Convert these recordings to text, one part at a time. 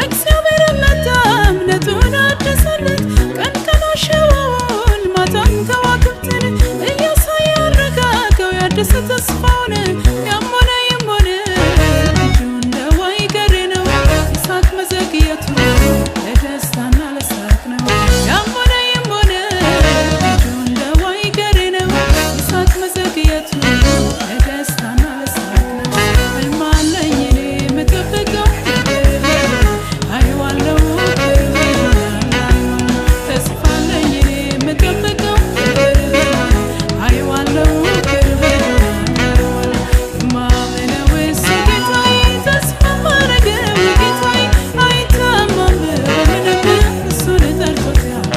እግዚአብሔር መጣም ነቱን አደሰለት ቀን ቀን አሸዋውን ማታም ከዋክብትን እያሳየ አረጋጋው ያደሰ ተስፋውን ያሞነ ይሞነ ልጁ እንደ ዋይገሬ ነው ይስሐቅ መዘግየቱ ለደስታና ለሳቅ ነው ያሞነ ይሞነ ልጁ እንደ ዋይገሬ ነው ይስሐቅ መዘግየቱ ለደስታና ለሳቅ ነው ህልማለኝ እኔ የምጠብቀው አይዋለው ተስፋለኝ እኔ የምጠብቀው አይዋለው ማመነው እሱ ጌታዬ ተስፋ ማረገው ጌታዬ አይታማም ምንም እሱን ጠርቶታል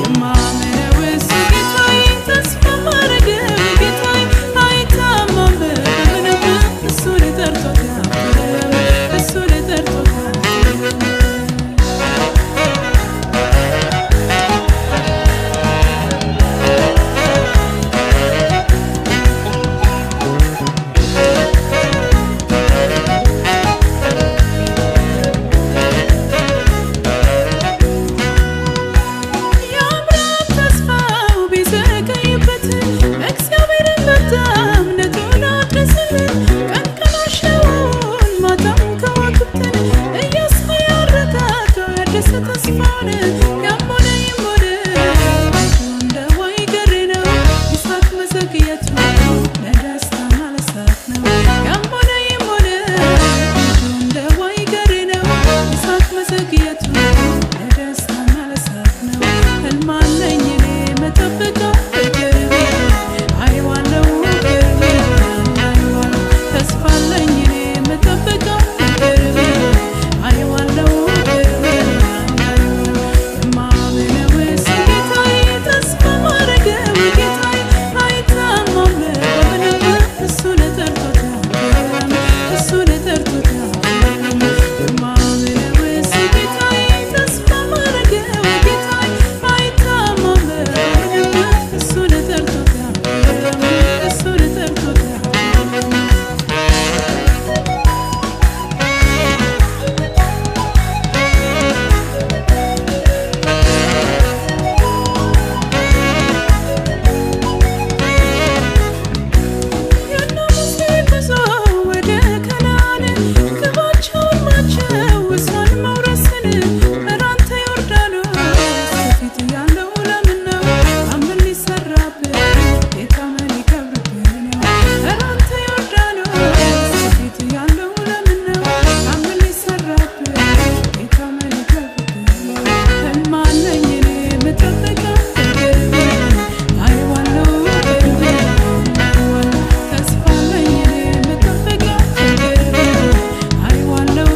የማመነው እሱ ጌታዬ ተስፋ ማረገው ጌታዬ አይታማም ምንም እሱን ጠርቶታል የአብርሃም ተስፋው ቢዘገይበት እግዚአብሔር በጣም ነቱን አደሰለት ቀን ቀን አሸዋውን ማታም ከዋክብትን እያሳየ አረጋጋው ያደሰ ተስፋውን ያሞነ ይሞነ ልጁ እንደ ዋይገሬ ነው ይስሐቅ መዘግየቱ ለደስታና ለሳቅ ነው ያሞነ ይሞነ ልጁ እንደ ዋይገሬ ነው ይስሐቅ መዘግየቱ ለደስታና ለሳቅ ነው ህልማለኝ እኔ የምጠብቀው አይዋለው ተስፋለኝ እኔ የምጠብቀው አይዋለው የማምነው እሱ ጌታዬ ተስፋ ማረገው ጌታዬ አይታማም ምንም እሱን ጠርቶታል የማምነው እሱ ጌታዬ ተስፋ ማረገው ጌታዬ አይታማም ምንም እሱን ጠርቶታል የእነ ሙሴ ጉዞ ወደ ከነዓን ግባቸውን ማቸው እሷን መውረስን ኧረ አንተ ዮርዳኖስ ከፊት ያለው ለምን ነው አምን ሊሰራብህ ጌታ ምን ይከብርብህ ነው ኧረ አንተ ዮርዳኖስ ከፊት ያለው ለምን ነው አምን ሊሰራብህ ጌታ ምን ይከብርብህ ነው ህልማለኝ እኔ የምጠብቀው አይዋለው ተስፋለኝ እኔ የምጠብቀው አይዋለው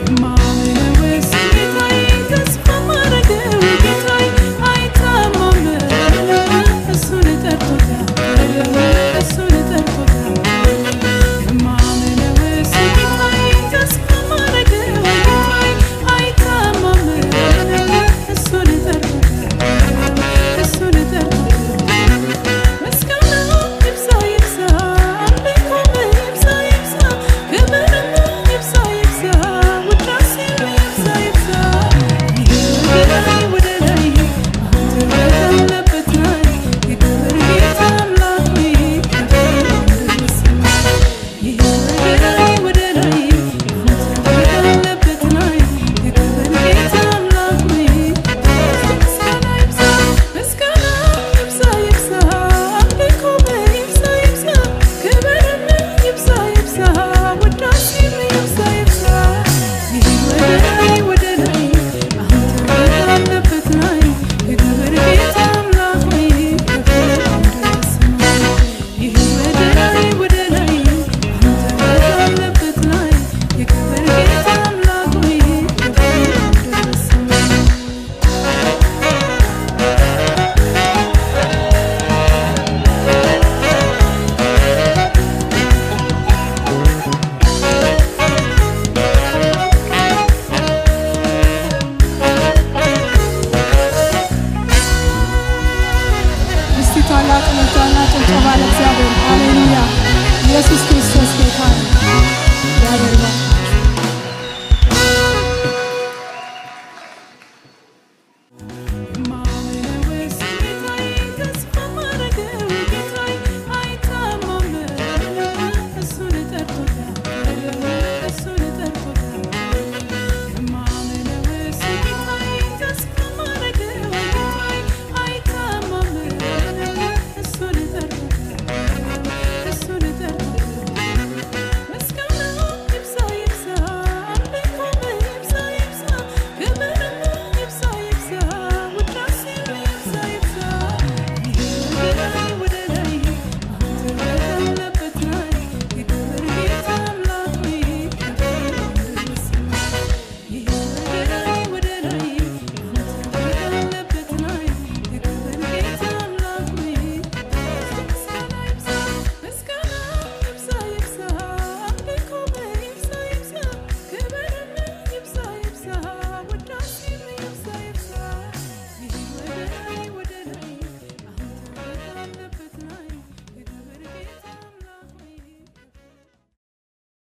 የማምነው እሱ ጌታዬ ተስፋ ማረገው ጌታዬ አይታማም እሱን ጠርቶታል የማምነው እሱ ጌታዬ ተስፋ ማረገው ጌታዬ አይታማም እሱን ጠርቶታል ምስጋና ይብዛ ይብዛ አምልኮም ይብዛ ይብዛ ክብርም ይብዛ ይብዛ ውዳሴም ይብዛ ይብዛ ወደ ላይ አንተ ባለበት ላይ የክብር ጌታ አምላክ ሆይ ወደ ላይ አንተ ባለበት ላይ የክብር ጌታ አምላክ ሆይ ምስጋና ይብዛ ይብዛ አምልኮም ይብዛ ይብዛ ክብርም ይብዛ ይብዛ ውዳሴም ይብዛ ይብዛ ወደ ላይ አንተ ባለበት ላይ የክብር ጌታ አምላክ ሆይ ወደ ላይ አንተ ባለበት ላይ የክብር ጌታ አምላክ ሆይ አምላክ